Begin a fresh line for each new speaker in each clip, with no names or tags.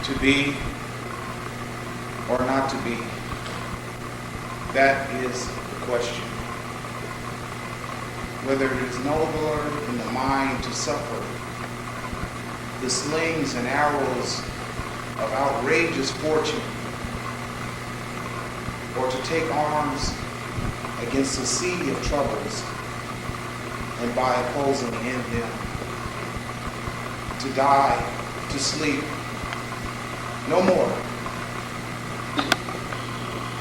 to be or not to be? That is the question. Whether it is nobler in the mind to suffer the slings and arrows of outrageous fortune, or to take arms against a sea of troubles, and by opposing in them, to die, to sleep, no more,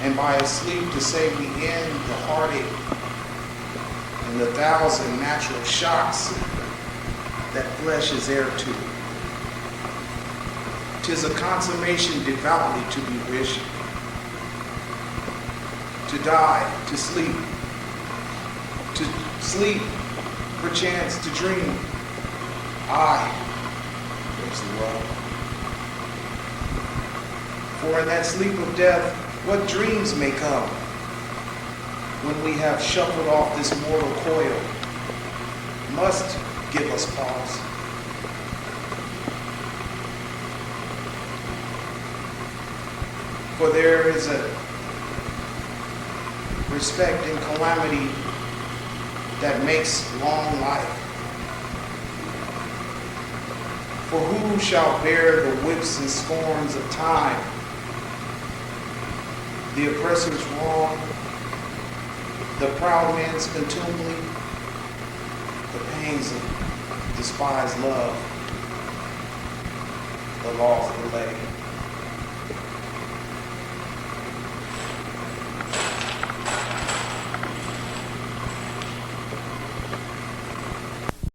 and by a sleep to say we end the heartache and the 1,000 natural shocks that flesh is heir to. 'Tis a consummation devoutly to be wished, to die, to sleep, perchance to dream. Aye, there's love. For in that sleep of death, what dreams may come when we have shuffled off this mortal coil must give us pause. For there is a respect in calamity that makes long life. For who shall bear the whips and scorns of time, the oppressor's wrong, the proud man's contumely, the pains of despised love, the law's delay?